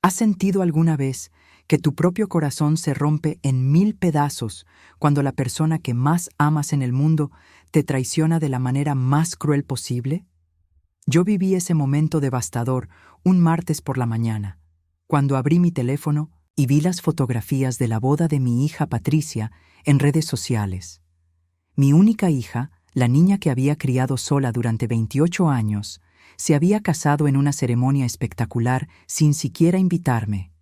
¿Has sentido alguna vez que tu propio corazón se rompe en 1000 pedazos cuando la persona que más amas en el mundo te traiciona de la manera más cruel posible? Yo viví ese momento devastador un martes por la mañana, cuando abrí mi teléfono y vi las fotografías de la boda de mi hija Patricia en redes sociales. Mi única hija, la niña que había criado sola durante 28 años, se había casado en una ceremonia espectacular sin siquiera invitarme.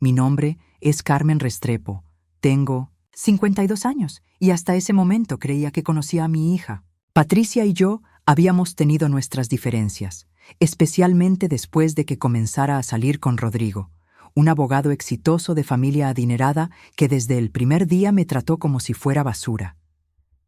Mi nombre es Carmen Restrepo. Tengo 52 años y hasta ese momento creía que conocía a mi hija. Patricia y yo habíamos tenido nuestras diferencias, especialmente después de que comenzara a salir con Rodrigo, un abogado exitoso de familia adinerada que desde el primer día me trató como si fuera basura.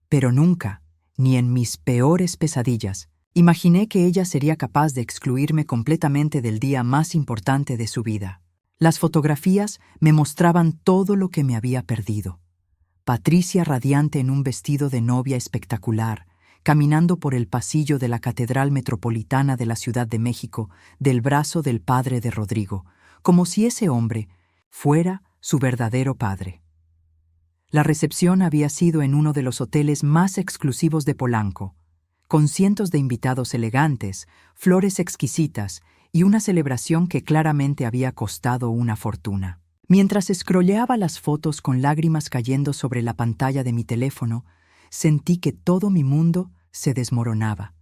Pero nunca, ni en mis peores pesadillas, imaginé que ella sería capaz de excluirme completamente del día más importante de su vida. Las fotografías me mostraban todo lo que me había perdido. Patricia radiante en un vestido de novia espectacular, caminando por el pasillo de la Catedral Metropolitana de la Ciudad de México, del brazo del padre de Rodrigo, como si ese hombre fuera su verdadero padre. La recepción había sido en uno de los hoteles más exclusivos de Polanco, con cientos de invitados elegantes, flores exquisitas y una celebración que claramente había costado una fortuna. Mientras scrolleaba las fotos con lágrimas cayendo sobre la pantalla de mi teléfono, sentí que todo mi mundo se desmoronaba.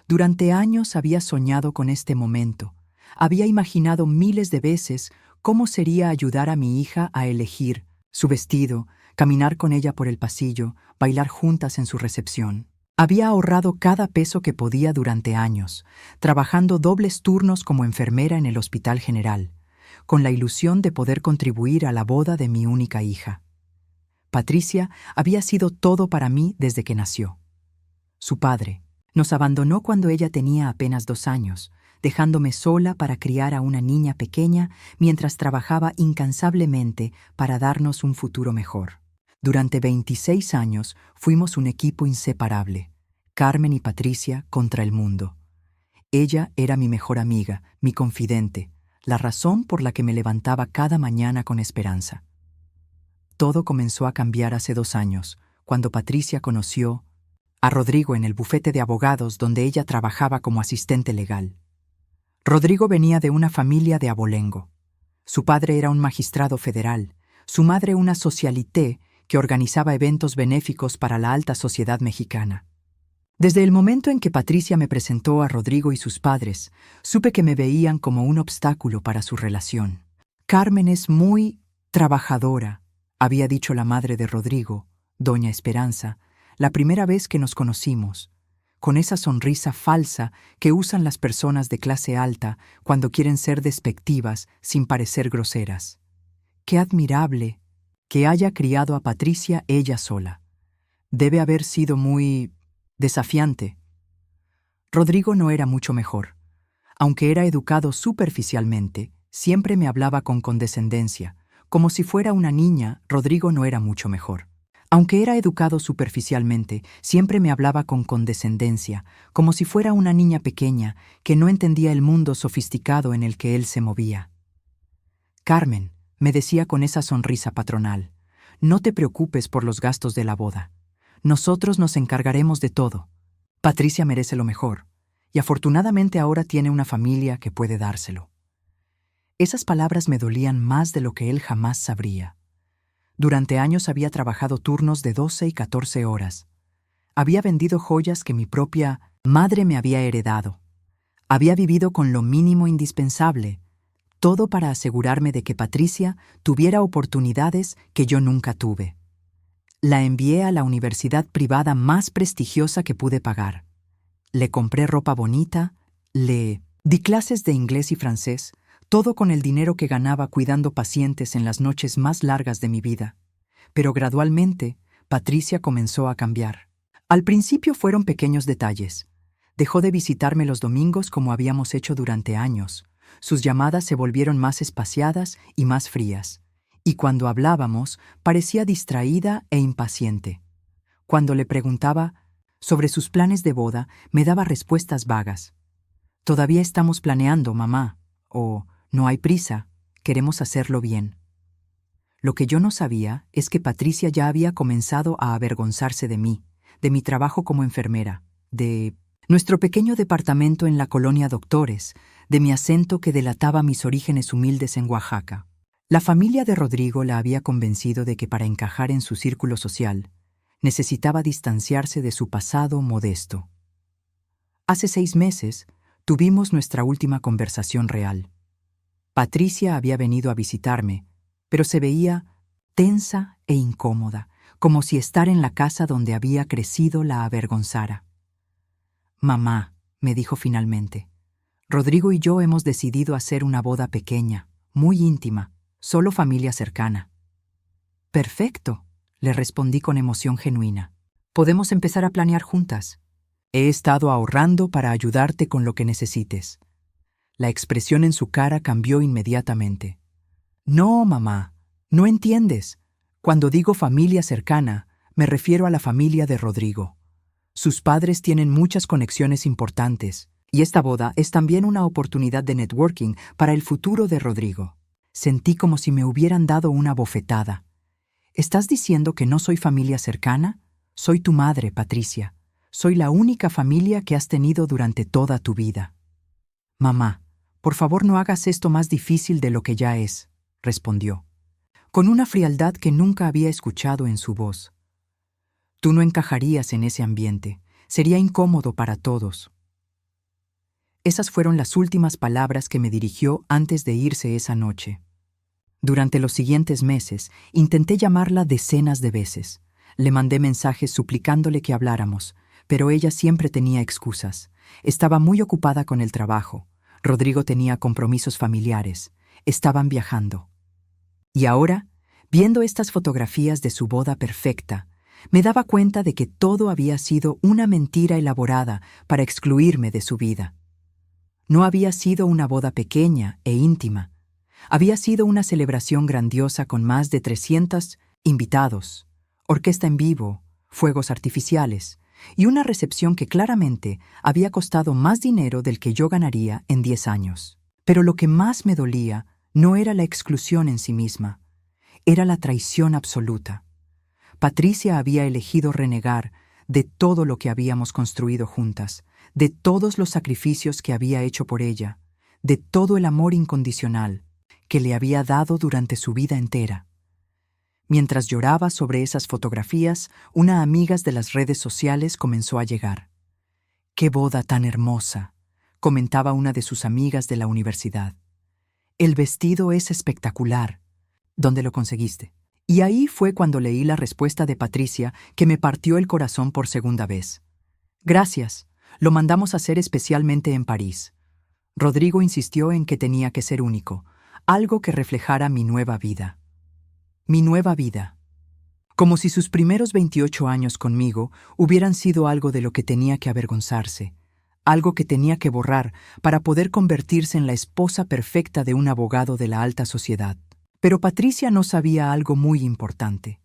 Durante años había soñado con este momento. Había imaginado miles de veces cómo sería ayudar a mi hija a elegir su vestido, caminar con ella por el pasillo, bailar juntas en su recepción. Había ahorrado cada peso que podía durante años, trabajando dobles turnos como enfermera en el Hospital General, con la ilusión de poder contribuir a la boda de mi única hija. Patricia había sido todo para mí desde que nació. Su padre nos abandonó cuando ella tenía apenas 2 años, dejándome sola para criar a una niña pequeña mientras trabajaba incansablemente para darnos un futuro mejor. Durante 26 años fuimos un equipo inseparable, Carmen y Patricia contra el mundo. Ella era mi mejor amiga, mi confidente, la razón por la que me levantaba cada mañana con esperanza. Todo comenzó a cambiar hace 2 años, cuando Patricia conoció a Rodrigo en el bufete de abogados donde ella trabajaba como asistente legal. Rodrigo venía de una familia de abolengo. Su padre era un magistrado federal, su madre una socialité que organizaba eventos benéficos para la alta sociedad mexicana. Desde el momento en que Patricia me presentó a Rodrigo y sus padres, supe que me veían como un obstáculo para su relación. Carmen es muy trabajadora, había dicho la madre de Rodrigo, doña Esperanza, la primera vez que nos conocimos, con esa sonrisa falsa que usan las personas de clase alta cuando quieren ser despectivas sin parecer groseras. ¡Qué admirable que haya criado a Patricia ella sola! Debe haber sido muy desafiante. Rodrigo no era mucho mejor. Aunque era educado superficialmente, siempre me hablaba con condescendencia. Como si fuera una niña, Rodrigo no era mucho mejor. Aunque era educado superficialmente, siempre me hablaba con condescendencia, como si fuera una niña pequeña que no entendía el mundo sofisticado en el que él se movía. Carmen, me decía con esa sonrisa patronal, no te preocupes por los gastos de la boda. Nosotros nos encargaremos de todo. Patricia merece lo mejor, y afortunadamente ahora tiene una familia que puede dárselo. Esas palabras me dolían más de lo que él jamás sabría. Durante años había trabajado turnos de 12 y 14 horas. Había vendido joyas que mi propia madre me había heredado. Había vivido con lo mínimo indispensable, todo para asegurarme de que Patricia tuviera oportunidades que yo nunca tuve. La envié a la universidad privada más prestigiosa que pude pagar. Le compré ropa bonita, le di clases de inglés y francés, todo con el dinero que ganaba cuidando pacientes en las noches más largas de mi vida. Pero gradualmente, Patricia comenzó a cambiar. Al principio fueron pequeños detalles. Dejó de visitarme los domingos como habíamos hecho durante años. Sus llamadas se volvieron más espaciadas y más frías. Y cuando hablábamos, parecía distraída e impaciente. Cuando le preguntaba sobre sus planes de boda, me daba respuestas vagas. «Todavía estamos planeando, mamá», o «No hay prisa». queremos hacerlo bien. Lo que yo no sabía es que Patricia ya había comenzado a avergonzarse de mí, de mi trabajo como enfermera, de nuestro pequeño departamento en la colonia Doctores, de mi acento que delataba mis orígenes humildes en Oaxaca. La familia de Rodrigo la había convencido de que para encajar en su círculo social, necesitaba distanciarse de su pasado modesto. Hace 6 meses, tuvimos nuestra última conversación real. Patricia había venido a visitarme, pero se veía tensa e incómoda, como si estar en la casa donde había crecido la avergonzara. «Mamá», me dijo finalmente, «Rodrigo y yo hemos decidido hacer una boda pequeña, muy íntima, solo familia cercana». «Perfecto», le respondí con emoción genuina. «Podemos empezar a planear juntas. He estado ahorrando para ayudarte con lo que necesites». La expresión en su cara cambió inmediatamente. «No, mamá, no entiendes. Cuando digo familia cercana, me refiero a la familia de Rodrigo. Sus padres tienen muchas conexiones importantes, y esta boda es también una oportunidad de networking para el futuro de Rodrigo». Sentí como si me hubieran dado una bofetada. «¿Estás diciendo que no soy familia cercana? Soy tu madre, Patricia. Soy la única familia que has tenido durante toda tu vida». «Mamá, por favor no hagas esto más difícil de lo que ya es», respondió, con una frialdad que nunca había escuchado en su voz. «Tú no encajarías en ese ambiente. Sería incómodo para todos». Esas fueron las últimas palabras que me dirigió antes de irse esa noche. Durante los siguientes meses, intenté llamarla decenas de veces. Le mandé mensajes suplicándole que habláramos, pero ella siempre tenía excusas. Estaba muy ocupada con el trabajo. Rodrigo tenía compromisos familiares. Estaban viajando. Y ahora, viendo estas fotografías de su boda perfecta, me daba cuenta de que todo había sido una mentira elaborada para excluirme de su vida. No había sido una boda pequeña e íntima. Había sido una celebración grandiosa con más de 300 invitados, orquesta en vivo, fuegos artificiales y una recepción que claramente había costado más dinero del que yo ganaría en 10 años. Pero lo que más me dolía no era la exclusión en sí misma, era la traición absoluta. Patricia había elegido renegar de todo lo que habíamos construido juntas, de todos los sacrificios que había hecho por ella, de todo el amor incondicional que le había dado durante su vida entera. Mientras lloraba sobre esas fotografías, una amiga de las redes sociales comenzó a llegar. «¡Qué boda tan hermosa!», comentaba una de sus amigas de la universidad. «El vestido es espectacular. ¿Dónde lo conseguiste?». Y ahí fue cuando leí la respuesta de Patricia que me partió el corazón por segunda vez. «Gracias, lo mandamos a hacer especialmente en París». Rodrigo insistió en que tenía que ser único, algo que reflejara mi nueva vida. Mi nueva vida. Como si sus primeros 28 años conmigo hubieran sido algo de lo que tenía que avergonzarse, algo que tenía que borrar para poder convertirse en la esposa perfecta de un abogado de la alta sociedad. Pero Patricia no sabía algo muy importante.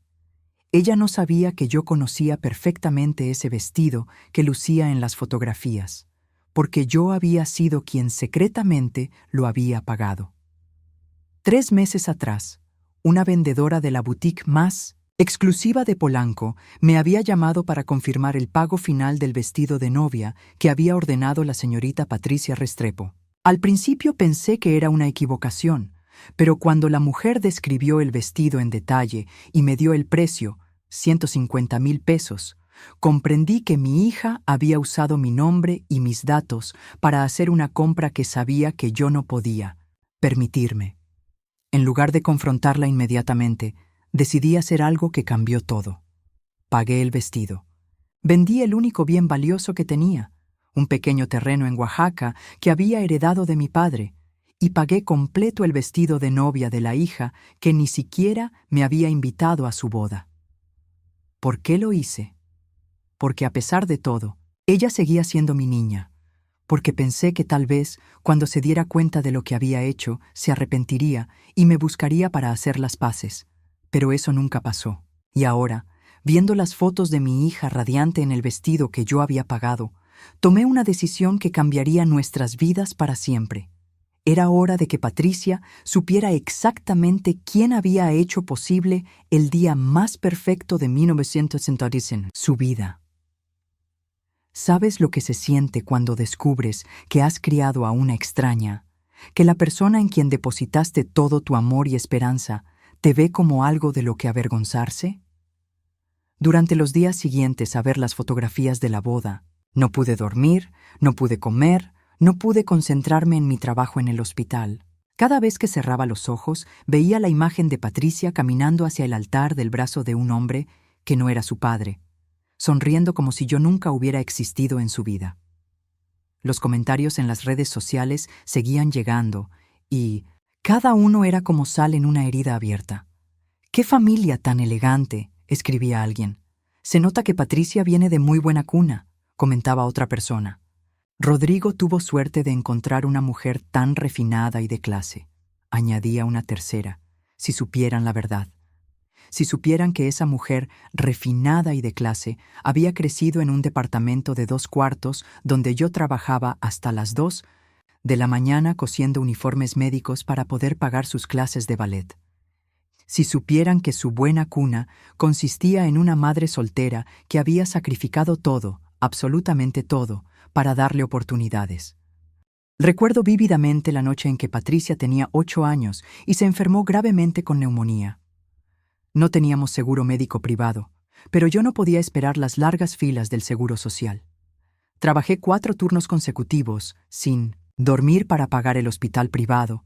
Ella no sabía que yo conocía perfectamente ese vestido que lucía en las fotografías, porque yo había sido quien secretamente lo había pagado. 3 meses atrás, una vendedora de la boutique más exclusiva de Polanco me había llamado para confirmar el pago final del vestido de novia que había ordenado la señorita Patricia Restrepo. Al principio pensé que era una equivocación, pero cuando la mujer describió el vestido en detalle y me dio el precio, 150,000 pesos, comprendí que mi hija había usado mi nombre y mis datos para hacer una compra que sabía que yo no podía permitirme. En lugar de confrontarla inmediatamente, decidí hacer algo que cambió todo. Pagué el vestido. Vendí el único bien valioso que tenía, un pequeño terreno en Oaxaca que había heredado de mi padre, y pagué completo el vestido de novia de la hija que ni siquiera me había invitado a su boda. ¿Por qué lo hice? Porque a pesar de todo, ella seguía siendo mi niña, porque pensé que tal vez, cuando se diera cuenta de lo que había hecho, se arrepentiría y me buscaría para hacer las paces. Pero eso nunca pasó. Y ahora, viendo las fotos de mi hija radiante en el vestido que yo había pagado, tomé una decisión que cambiaría nuestras vidas para siempre. Era hora de que Patricia supiera exactamente quién había hecho posible el día más perfecto de 1970 en su vida. ¿Sabes lo que se siente cuando descubres que has criado a una extraña, que la persona en quien depositaste todo tu amor y esperanza te ve como algo de lo que avergonzarse? Durante los días siguientes a ver las fotografías de la boda, no pude dormir, no pude comer, no pude concentrarme en mi trabajo en el hospital. Cada vez que cerraba los ojos, veía la imagen de Patricia caminando hacia el altar del brazo de un hombre que no era su padre, sonriendo como si yo nunca hubiera existido en su vida. Los comentarios en las redes sociales seguían llegando y cada uno era como sal en una herida abierta. «¡Qué familia tan elegante!», escribía alguien. «Se nota que Patricia viene de muy buena cuna», comentaba otra persona. «Rodrigo tuvo suerte de encontrar una mujer tan refinada y de clase», añadía una tercera, «si supieran la verdad. Si supieran que esa mujer refinada y de clase había crecido en un departamento de 2 cuartos donde yo trabajaba hasta las 2 de la mañana cosiendo uniformes médicos para poder pagar sus clases de ballet. Si supieran que su buena cuna consistía en una madre soltera que había sacrificado todo, absolutamente todo, para darle oportunidades». Recuerdo vívidamente la noche en que Patricia tenía 8 años y se enfermó gravemente con neumonía. No teníamos seguro médico privado, pero yo no podía esperar las largas filas del seguro social. Trabajé 4 turnos consecutivos, sin dormir para pagar el hospital privado,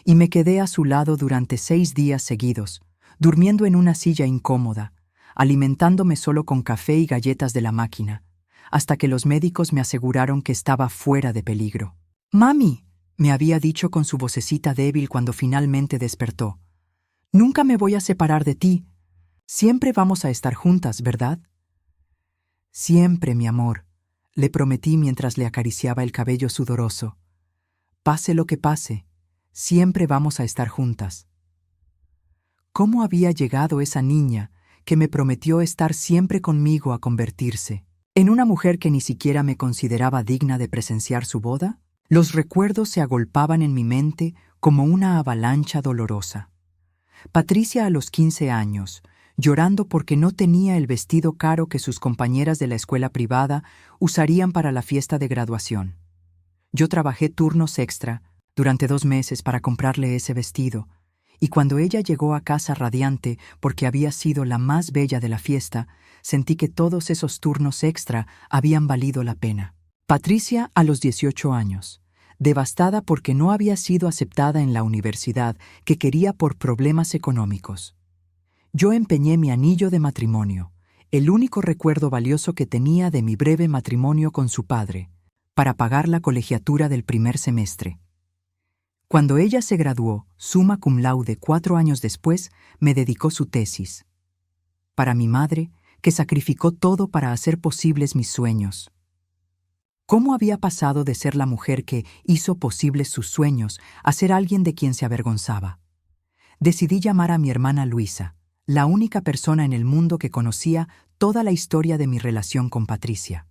y me quedé a su lado durante 6 días seguidos, durmiendo en una silla incómoda, alimentándome solo con café y galletas de la máquina, hasta que los médicos me aseguraron que estaba fuera de peligro. «Mami», me había dicho con su vocecita débil cuando finalmente despertó, «nunca me voy a separar de ti. Siempre vamos a estar juntas, ¿verdad?». «Siempre, mi amor», le prometí mientras le acariciaba el cabello sudoroso. «Pase lo que pase, siempre vamos a estar juntas». ¿Cómo había llegado esa niña que me prometió estar siempre conmigo a convertirse en una mujer que ni siquiera me consideraba digna de presenciar su boda? Los recuerdos se agolpaban en mi mente como una avalancha dolorosa. Patricia a los 15 años, llorando porque no tenía el vestido caro que sus compañeras de la escuela privada usarían para la fiesta de graduación. Yo trabajé turnos extra durante 2 meses para comprarle ese vestido, y cuando ella llegó a casa radiante porque había sido la más bella de la fiesta, sentí que todos esos turnos extra habían valido la pena. Patricia a los 18 años, devastada porque no había sido aceptada en la universidad que quería por problemas económicos. Yo empeñé mi anillo de matrimonio, el único recuerdo valioso que tenía de mi breve matrimonio con su padre, para pagar la colegiatura del primer semestre. Cuando ella se graduó, summa cum laude 4 años después, me dedicó su tesis. Para mi madre, que sacrificó todo para hacer posibles mis sueños. ¿Cómo había pasado de ser la mujer que hizo posibles sus sueños a ser alguien de quien se avergonzaba? Decidí llamar a mi hermana Luisa, la única persona en el mundo que conocía toda la historia de mi relación con Patricia.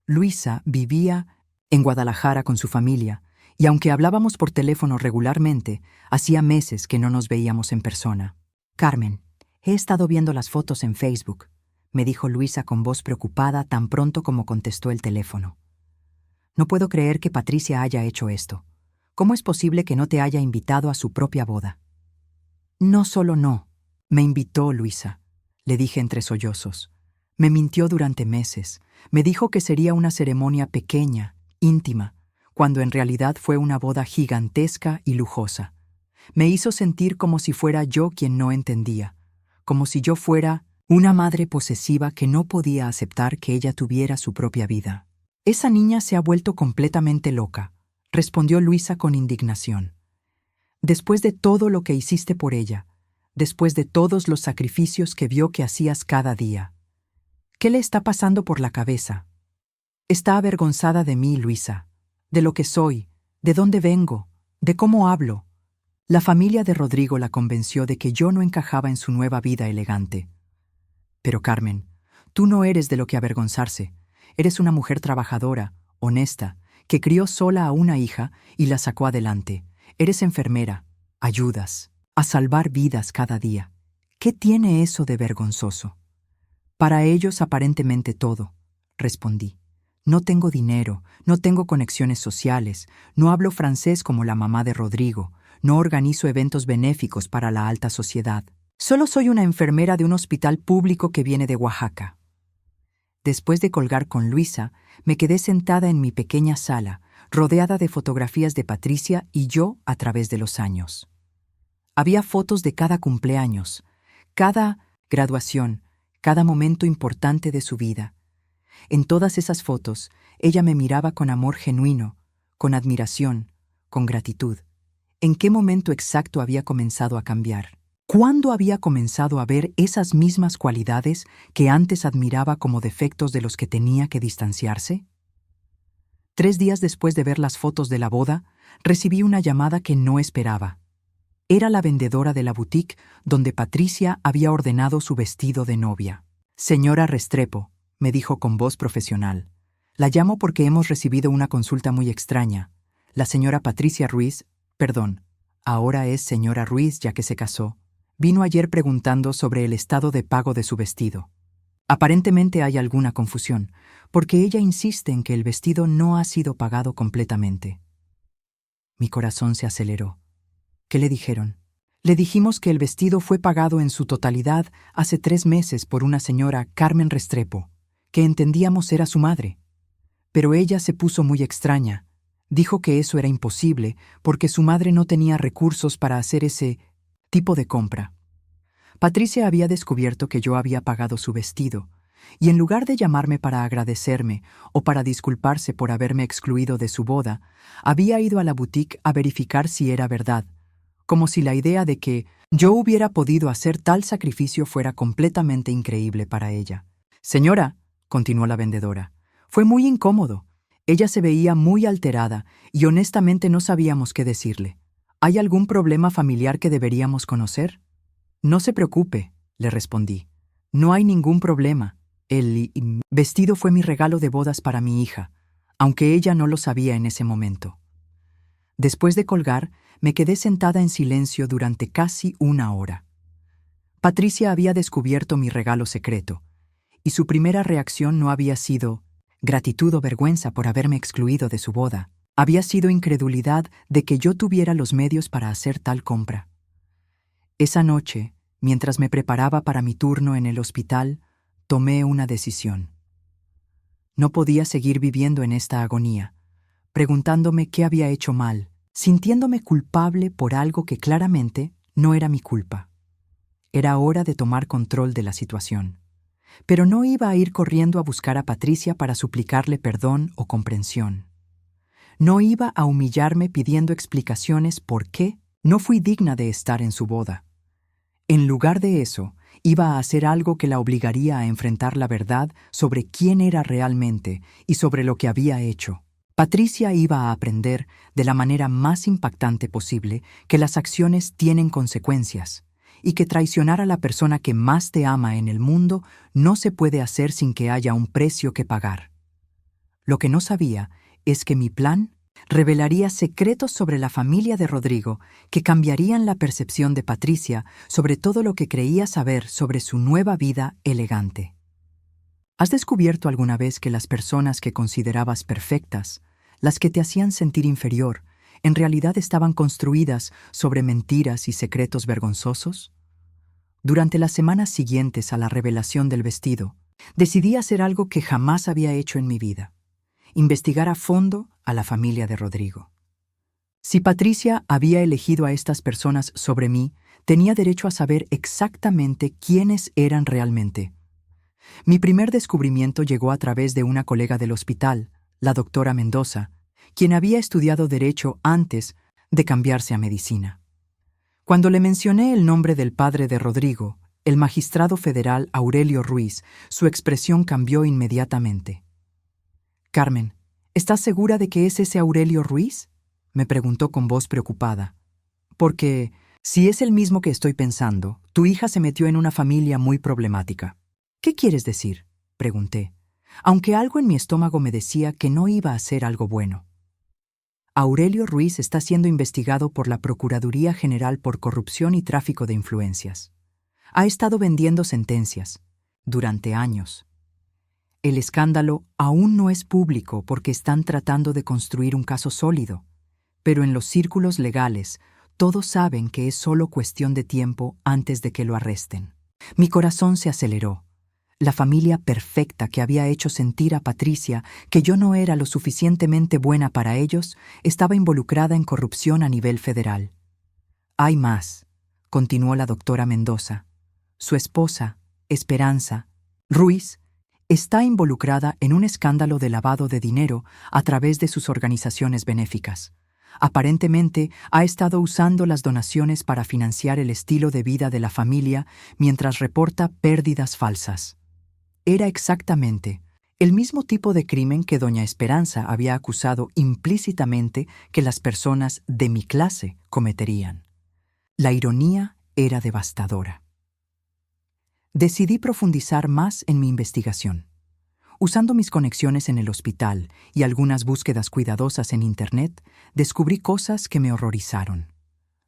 Luisa vivía en Guadalajara con su familia, y aunque hablábamos por teléfono regularmente, hacía meses que no nos veíamos en persona. «Carmen, he estado viendo las fotos en Facebook», me dijo Luisa con voz preocupada tan pronto como contestó el teléfono. «No puedo creer que Patricia haya hecho esto. ¿Cómo es posible que no te haya invitado a su propia boda?» «No solo no. Me invitó, Luisa», le dije entre sollozos. Me mintió durante meses. Me dijo que sería una ceremonia pequeña, íntima, cuando en realidad fue una boda gigantesca y lujosa. Me hizo sentir como si fuera yo quien no entendía, como si yo fuera una madre posesiva que no podía aceptar que ella tuviera su propia vida. «Esa niña se ha vuelto completamente loca», respondió Luisa con indignación. «Después de todo lo que hiciste por ella, después de todos los sacrificios que vio que hacías cada día. ¿Qué le está pasando por la cabeza? Está avergonzada de mí, Luisa, de lo que soy, de dónde vengo, de cómo hablo». La familia de Rodrigo la convenció de que yo no encajaba en su nueva vida elegante. «Pero Carmen, tú no eres de lo que avergonzarse. Eres una mujer trabajadora, honesta, que crió sola a una hija y la sacó adelante. Eres enfermera, ayudas a salvar vidas cada día. ¿Qué tiene eso de vergonzoso? Para ellos aparentemente todo, respondí. No tengo dinero, no tengo conexiones sociales, no hablo francés como la mamá de Rodrigo, no organizo eventos benéficos para la alta sociedad. Solo soy una enfermera de un hospital público que viene de Oaxaca. Después de colgar con Luisa, me quedé sentada en mi pequeña sala, rodeada de fotografías de Patricia y yo a través de los años. Había fotos de cada cumpleaños, cada graduación, cada momento importante de su vida. En todas esas fotos, ella me miraba con amor genuino, con admiración, con gratitud. ¿En qué momento exacto había comenzado a cambiar? ¿Cuándo había comenzado a ver esas mismas cualidades que antes admiraba como defectos de los que tenía que distanciarse? 3 días después de ver las fotos de la boda, recibí una llamada que no esperaba. Era la vendedora de la boutique donde Patricia había ordenado su vestido de novia. Señora Restrepo, me dijo con voz profesional, la llamo porque hemos recibido una consulta muy extraña. La señora Patricia Ruiz, ahora es señora Ruiz ya que se casó, vino ayer preguntando sobre el estado de pago de su vestido. Aparentemente hay alguna confusión, porque ella insiste en que el vestido no ha sido pagado completamente. Mi corazón se aceleró. ¿Qué le dijeron? Le dijimos que el vestido fue pagado en su totalidad hace 3 meses por una señora Carmen Restrepo, que entendíamos era su madre. Pero ella se puso muy extraña. Dijo que eso era imposible porque su madre no tenía recursos para hacer ese tipo de compra. Patricia había descubierto que yo había pagado su vestido, y en lugar de llamarme para agradecerme o para disculparse por haberme excluido de su boda, había ido a la boutique a verificar si era verdad, como si la idea de que yo hubiera podido hacer tal sacrificio fuera completamente increíble para ella. Señora, continuó la vendedora, fue muy incómodo. Ella se veía muy alterada y honestamente no sabíamos qué decirle. ¿Hay algún problema familiar que deberíamos conocer? No se preocupe, le respondí. No hay ningún problema. El vestido fue mi regalo de bodas para mi hija, aunque ella no lo sabía en ese momento. Después de colgar, me quedé sentada en silencio durante casi 1 hora. Patricia había descubierto mi regalo secreto, y su primera reacción no había sido gratitud o vergüenza por haberme excluido de su boda. Había sido incredulidad de que yo tuviera los medios para hacer tal compra. Esa noche, mientras me preparaba para mi turno en el hospital, tomé una decisión. No podía seguir viviendo en esta agonía, preguntándome qué había hecho mal, sintiéndome culpable por algo que claramente no era mi culpa. Era hora de tomar control de la situación. Pero no iba a ir corriendo a buscar a Patricia para suplicarle perdón o comprensión. No iba a humillarme pidiendo explicaciones por qué no fui digna de estar en su boda. En lugar de eso, iba a hacer algo que la obligaría a enfrentar la verdad sobre quién era realmente y sobre lo que había hecho. Patricia iba a aprender, de la manera más impactante posible, que las acciones tienen consecuencias y que traicionar a la persona que más te ama en el mundo no se puede hacer sin que haya un precio que pagar. Lo que no sabía es que mi plan revelaría secretos sobre la familia de Rodrigo que cambiarían la percepción de Patricia sobre todo lo que creía saber sobre su nueva vida elegante. ¿Has descubierto alguna vez que las personas que considerabas perfectas, las que te hacían sentir inferior, en realidad estaban construidas sobre mentiras y secretos vergonzosos? Durante las semanas siguientes a la revelación del vestido, decidí hacer algo que jamás había hecho en mi vida: investigar a fondo a la familia de Rodrigo. Si Patricia había elegido a estas personas sobre mí, tenía derecho a saber exactamente quiénes eran realmente. Mi primer descubrimiento llegó a través de una colega del hospital, la doctora Mendoza, quien había estudiado Derecho antes de cambiarse a Medicina. Cuando le mencioné el nombre del padre de Rodrigo, el magistrado federal Aurelio Ruiz, su expresión cambió inmediatamente. «Carmen, ¿estás segura de que es ese Aurelio Ruiz?», me preguntó con voz preocupada. «Porque, si es el mismo que estoy pensando, tu hija se metió en una familia muy problemática». «¿Qué quieres decir?», pregunté, aunque algo en mi estómago me decía que no iba a ser algo bueno. Aurelio Ruiz está siendo investigado por la Procuraduría General por corrupción y tráfico de influencias. Ha estado vendiendo sentencias durante años. El escándalo aún no es público porque están tratando de construir un caso sólido, pero en los círculos legales todos saben que es solo cuestión de tiempo antes de que lo arresten. Mi corazón se aceleró. La familia perfecta que había hecho sentir a Patricia que yo no era lo suficientemente buena para ellos estaba involucrada en corrupción a nivel federal. Hay más, continuó la doctora Mendoza. Su esposa, Esperanza Ruiz, está involucrada en un escándalo de lavado de dinero a través de sus organizaciones benéficas. Aparentemente, ha estado usando las donaciones para financiar el estilo de vida de la familia mientras reporta pérdidas falsas. Era exactamente el mismo tipo de crimen que doña Esperanza había acusado implícitamente que las personas de mi clase cometerían. La ironía era devastadora. Decidí profundizar más en mi investigación. Usando mis conexiones en el hospital y algunas búsquedas cuidadosas en Internet, descubrí cosas que me horrorizaron.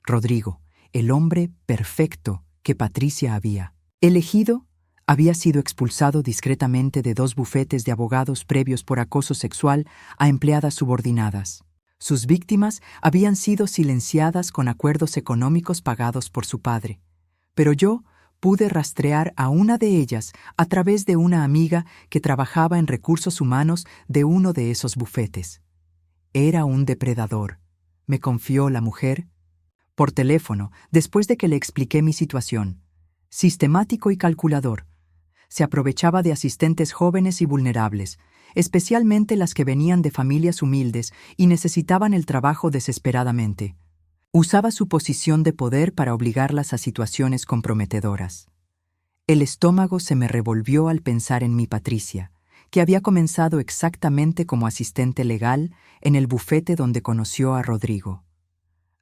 Rodrigo, el hombre perfecto que Patricia había elegido, había sido expulsado discretamente de 2 bufetes de abogados previos por acoso sexual a empleadas subordinadas. Sus víctimas habían sido silenciadas con acuerdos económicos pagados por su padre. Pero yo pude rastrear a una de ellas a través de una amiga que trabajaba en recursos humanos de uno de esos bufetes. Era un depredador, me confió la mujer. Por teléfono, después de que le expliqué mi situación. Sistemático y calculador. Se aprovechaba de asistentes jóvenes y vulnerables, especialmente las que venían de familias humildes y necesitaban el trabajo desesperadamente. Usaba su posición de poder para obligarlas a situaciones comprometedoras. El estómago se me revolvió al pensar en mi Patricia, que había comenzado exactamente como asistente legal en el bufete donde conoció a Rodrigo.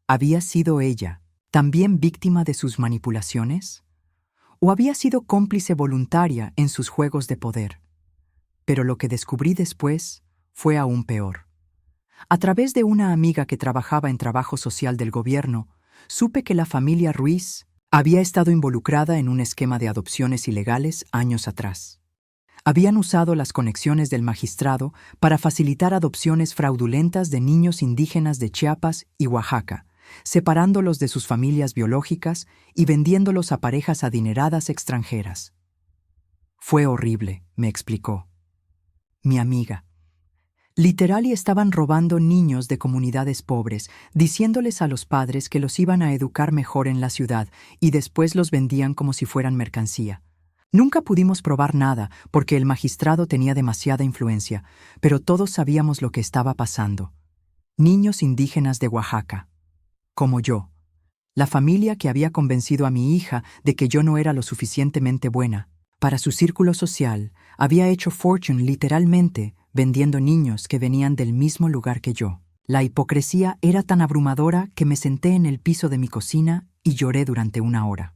¿Había sido ella también víctima de sus manipulaciones? ¿O había sido cómplice voluntaria en sus juegos de poder? Pero lo que descubrí después fue aún peor. A través de una amiga que trabajaba en trabajo social del gobierno, supe que la familia Ruiz había estado involucrada en un esquema de adopciones ilegales años atrás. Habían usado las conexiones del magistrado para facilitar adopciones fraudulentas de niños indígenas de Chiapas y Oaxaca, separándolos de sus familias biológicas y vendiéndolos a parejas adineradas extranjeras. Fue horrible, me explicó. Mi amiga. Literal, y estaban robando niños de comunidades pobres, diciéndoles a los padres que los iban a educar mejor en la ciudad y después los vendían como si fueran mercancía. Nunca pudimos probar nada porque el magistrado tenía demasiada influencia, pero todos sabíamos lo que estaba pasando. Niños indígenas de Oaxaca. Como yo. La familia que había convencido a mi hija de que yo no era lo suficientemente buena. Para su círculo social, había hecho fortune literalmente vendiendo niños que venían del mismo lugar que yo. La hipocresía era tan abrumadora que me senté en el piso de mi cocina y lloré durante 1 hora.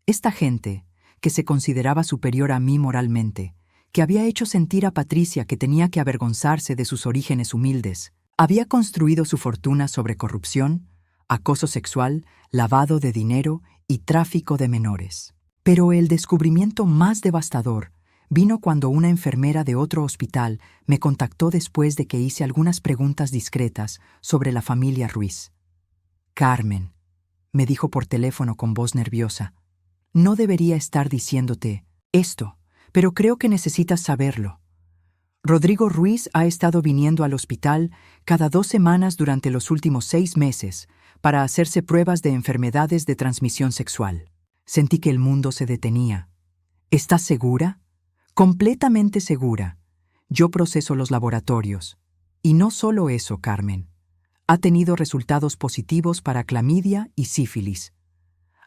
Esta gente, que se consideraba superior a mí moralmente, que había hecho sentir a Patricia que tenía que avergonzarse de sus orígenes humildes, había construido su fortuna sobre corrupción, acoso sexual, lavado de dinero y tráfico de menores. Pero el descubrimiento más devastador vino cuando una enfermera de otro hospital me contactó después de que hice algunas preguntas discretas sobre la familia Ruiz. Carmen, me dijo por teléfono con voz nerviosa, no debería estar diciéndote esto, pero creo que necesitas saberlo. Rodrigo Ruiz ha estado viniendo al hospital cada 2 semanas durante los últimos 6 meses para hacerse pruebas de enfermedades de transmisión sexual. Sentí que el mundo se detenía. ¿Estás segura? Completamente segura. Yo proceso los laboratorios. Y no solo eso, Carmen. Ha tenido resultados positivos para clamidia y sífilis.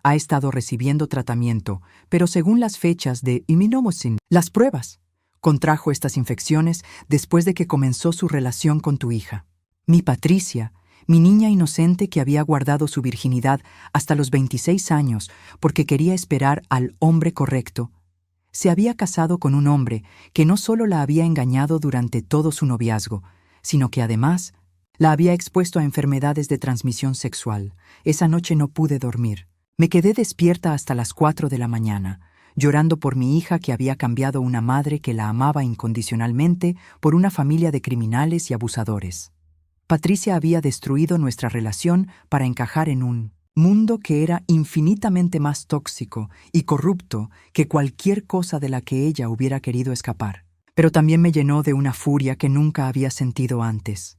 Ha estado recibiendo tratamiento, pero según las fechas de Immunomycin, las pruebas, contrajo estas infecciones después de que comenzó su relación con tu hija. Mi Patricia, mi niña inocente que había guardado su virginidad hasta los 26 años porque quería esperar al hombre correcto, se había casado con un hombre que no solo la había engañado durante todo su noviazgo, sino que además La había expuesto a enfermedades de transmisión sexual. Esa noche no pude dormir. Me quedé despierta hasta las 4 de la mañana, llorando por mi hija que había cambiado una madre que la amaba incondicionalmente por una familia de criminales y abusadores. Patricia había destruido nuestra relación para encajar en un mundo que era infinitamente más tóxico y corrupto que cualquier cosa de la que ella hubiera querido escapar. Pero también me llenó de una furia que nunca había sentido antes.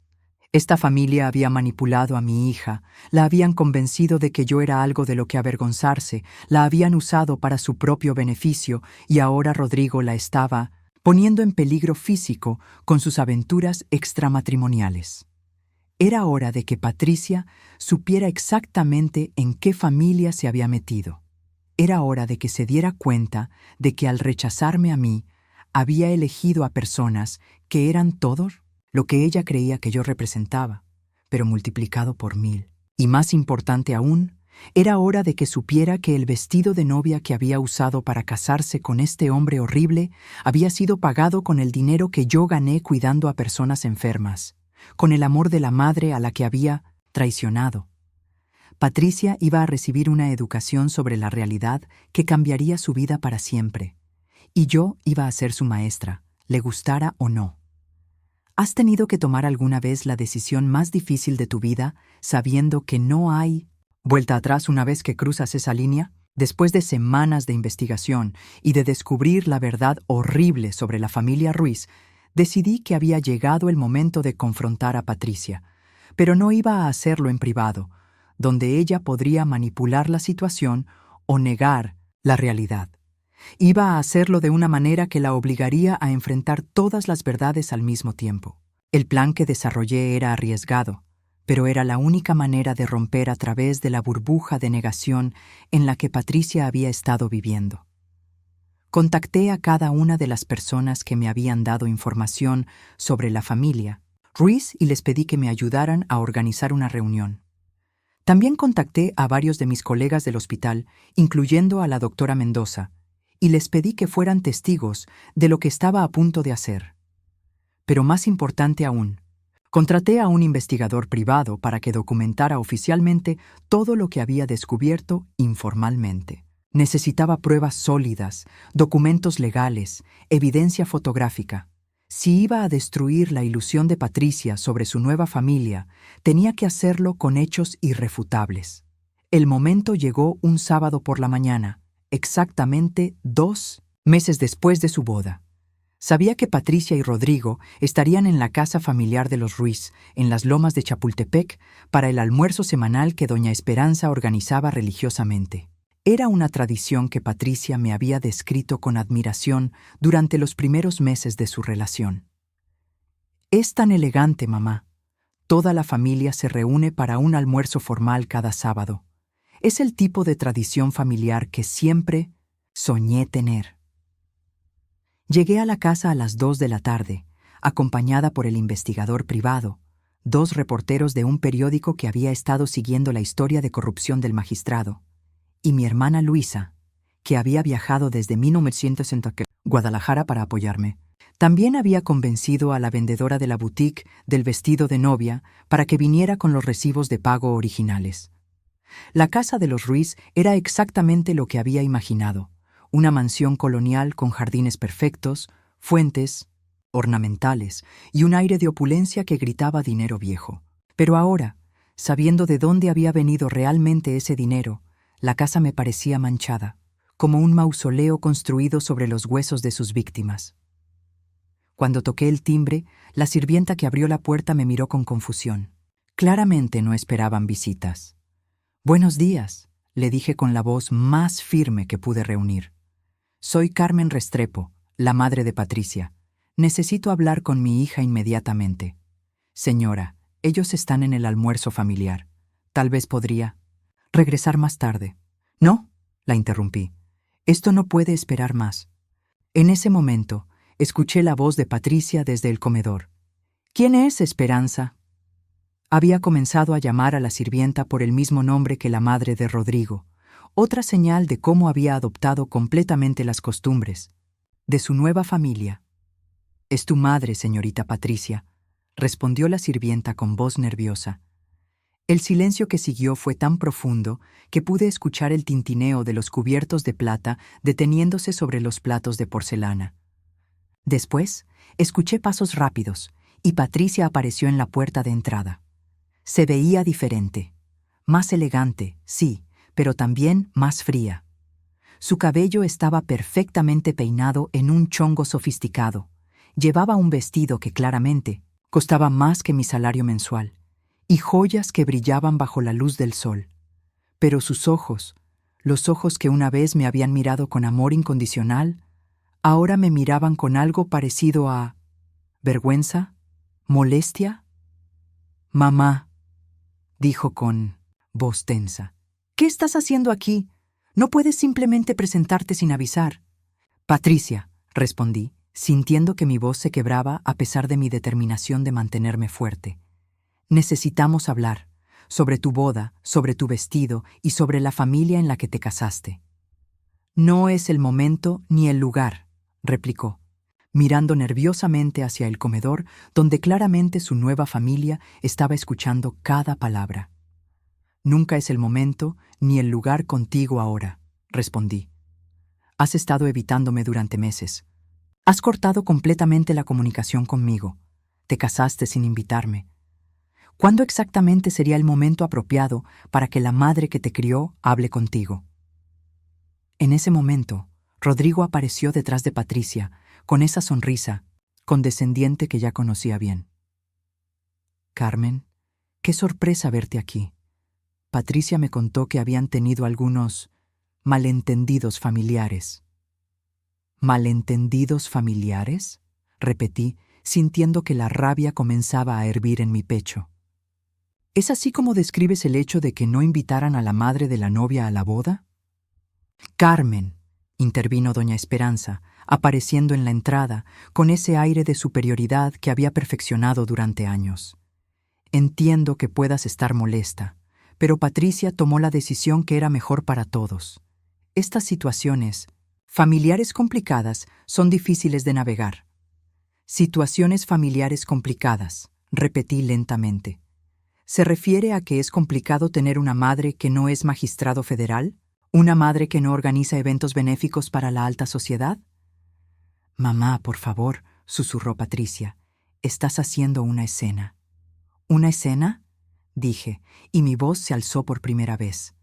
Esta familia había manipulado a mi hija, la habían convencido de que yo era algo de lo que avergonzarse, la habían usado para su propio beneficio y ahora Rodrigo la estaba poniendo en peligro físico con sus aventuras extramatrimoniales. Era hora de que Patricia supiera exactamente en qué familia se había metido. Era hora de que se diera cuenta de que al rechazarme a mí, había elegido a personas que eran todo lo que ella creía que yo representaba, pero multiplicado por 1000. Y más importante aún, era hora de que supiera que el vestido de novia que había usado para casarse con este hombre horrible había sido pagado con el dinero que yo gané cuidando a personas enfermas, con el amor de la madre a la que había traicionado. Patricia iba a recibir una educación sobre la realidad que cambiaría su vida para siempre, y yo iba a ser su maestra, le gustara o no. ¿Has tenido que tomar alguna vez la decisión más difícil de tu vida sabiendo que no hay vuelta atrás una vez que cruzas esa línea? Después de semanas de investigación y de descubrir la verdad horrible sobre la familia Ruiz, decidí que había llegado el momento de confrontar a Patricia, pero no iba a hacerlo en privado, donde ella podría manipular la situación o negar la realidad. Iba a hacerlo de una manera que la obligaría a enfrentar todas las verdades al mismo tiempo. El plan que desarrollé era arriesgado, pero era la única manera de romper a través de la burbuja de negación en la que Patricia había estado viviendo. Contacté a cada una de las personas que me habían dado información sobre la familia Ruiz y les pedí que me ayudaran a organizar una reunión. También contacté a varios de mis colegas del hospital, incluyendo a la doctora Mendoza, y les pedí que fueran testigos de lo que estaba a punto de hacer. Pero más importante aún, contraté a un investigador privado para que documentara oficialmente todo lo que había descubierto informalmente. Necesitaba pruebas sólidas, documentos legales, evidencia fotográfica. Si iba a destruir la ilusión de Patricia sobre su nueva familia, tenía que hacerlo con hechos irrefutables. El momento llegó un sábado por la mañana, exactamente 2 meses después de su boda. Sabía que Patricia y Rodrigo estarían en la casa familiar de los Ruiz, en las lomas de Chapultepec, para el almuerzo semanal que doña Esperanza organizaba religiosamente. Era una tradición que Patricia me había descrito con admiración durante los primeros meses de su relación. «Es tan elegante, mamá. Toda la familia se reúne para un almuerzo formal cada sábado. Es el tipo de tradición familiar que siempre soñé tener». Llegué a la casa a las 2 de la tarde, acompañada por el investigador privado, 2 reporteros de un periódico que había estado siguiendo la historia de corrupción del magistrado, y mi hermana Luisa, que había viajado desde 1960 a Guadalajara para apoyarme. También había convencido a la vendedora de la boutique del vestido de novia para que viniera con los recibos de pago originales. La casa de los Ruiz era exactamente lo que había imaginado: una mansión colonial con jardines perfectos, fuentes ornamentales y un aire de opulencia que gritaba dinero viejo. Pero ahora, sabiendo de dónde había venido realmente ese dinero, la casa me parecía manchada, como un mausoleo construido sobre los huesos de sus víctimas. Cuando toqué el timbre, la sirvienta que abrió la puerta me miró con confusión. Claramente no esperaban visitas. «Buenos días», le dije con la voz más firme que pude reunir. «Soy Carmen Restrepo, la madre de Patricia. Necesito hablar con mi hija inmediatamente». «Señora, ellos están en el almuerzo familiar. Tal vez podría regresar más tarde». «No», la interrumpí. «Esto no puede esperar más». En ese momento, escuché la voz de Patricia desde el comedor. «¿Quién es Esperanza?». Había comenzado a llamar a la sirvienta por el mismo nombre que la madre de Rodrigo, otra señal de cómo había adoptado completamente las costumbres de su nueva familia. «Es tu madre, señorita Patricia», respondió la sirvienta con voz nerviosa. El silencio que siguió fue tan profundo que pude escuchar el tintineo de los cubiertos de plata deteniéndose sobre los platos de porcelana. Después, escuché pasos rápidos, y Patricia apareció en la puerta de entrada. Se veía diferente. Más elegante, sí, pero también más fría. Su cabello estaba perfectamente peinado en un chongo sofisticado. Llevaba un vestido que claramente costaba más que mi salario mensual, y joyas que brillaban bajo la luz del sol. Pero sus ojos, los ojos que una vez me habían mirado con amor incondicional, ahora me miraban con algo parecido a vergüenza, molestia. «Mamá», dijo con voz tensa, «¿qué estás haciendo aquí? No puedes simplemente presentarte sin avisar». «Patricia», respondí, sintiendo que mi voz se quebraba a pesar de mi determinación de mantenerme fuerte. «Necesitamos hablar sobre tu boda, sobre tu vestido y sobre la familia en la que te casaste». «No es el momento ni el lugar», replicó, mirando nerviosamente hacia el comedor, donde claramente su nueva familia estaba escuchando cada palabra. «Nunca es el momento ni el lugar contigo ahora», respondí. «Has estado evitándome durante meses. Has cortado completamente la comunicación conmigo. Te casaste sin invitarme. ¿Cuándo exactamente sería el momento apropiado para que la madre que te crió hable contigo?» En ese momento, Rodrigo apareció detrás de Patricia, con esa sonrisa condescendiente que ya conocía bien. «Carmen, qué sorpresa verte aquí». Patricia me contó que habían tenido algunos malentendidos familiares. «¿Malentendidos familiares?», repetí, sintiendo que la rabia comenzaba a hervir en mi pecho. «¿Es así como describes el hecho de que no invitaran a la madre de la novia a la boda?» «Carmen», intervino doña Esperanza, apareciendo en la entrada con ese aire de superioridad que había perfeccionado durante años. «Entiendo que puedas estar molesta, pero Patricia tomó la decisión que era mejor para todos. Estas situaciones familiares complicadas son difíciles de navegar». «Situaciones familiares complicadas», repetí lentamente. «¿Se refiere a que es complicado tener una madre que no es magistrado federal? ¿Una madre que no organiza eventos benéficos para la alta sociedad?» «Mamá, por favor», susurró Patricia, «estás haciendo una escena». «¿Una escena?», dije, y mi voz se alzó por primera vez.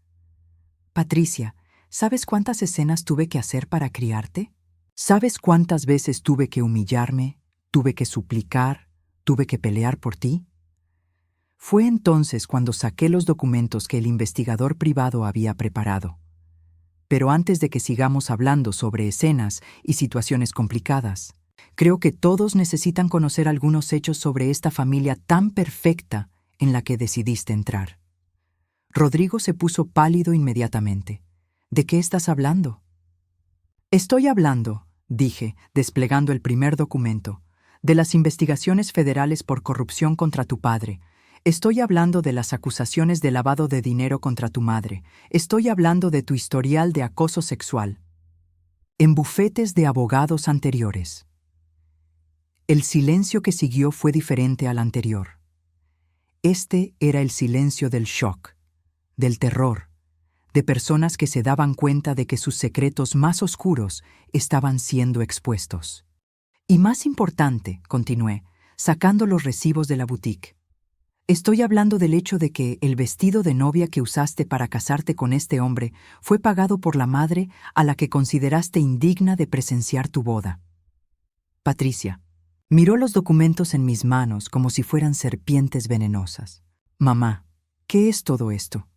«Patricia, ¿sabes cuántas escenas tuve que hacer para criarte? ¿Sabes cuántas veces tuve que humillarme, tuve que suplicar, tuve que pelear por ti?» Fue entonces cuando saqué los documentos que el investigador privado había preparado. Pero antes de que sigamos hablando sobre escenas y situaciones complicadas, creo que todos necesitan conocer algunos hechos sobre esta familia tan perfecta en la que decidiste entrar. Rodrigo se puso pálido inmediatamente. «¿De qué estás hablando?» «Estoy hablando», dije, desplegando el primer documento, «de las investigaciones federales por corrupción contra tu padre. Estoy hablando de las acusaciones de lavado de dinero contra tu madre. Estoy hablando de tu historial de acoso sexual en bufetes de abogados anteriores». El silencio que siguió fue diferente al anterior. Este era el silencio del shock, del terror, de personas que se daban cuenta de que sus secretos más oscuros estaban siendo expuestos. «Y más importante», continué, sacando los recibos de la boutique, «estoy hablando del hecho de que el vestido de novia que usaste para casarte con este hombre fue pagado por la madre a la que consideraste indigna de presenciar tu boda». Patricia miró los documentos en mis manos como si fueran serpientes venenosas. «Mamá, ¿qué es todo esto?»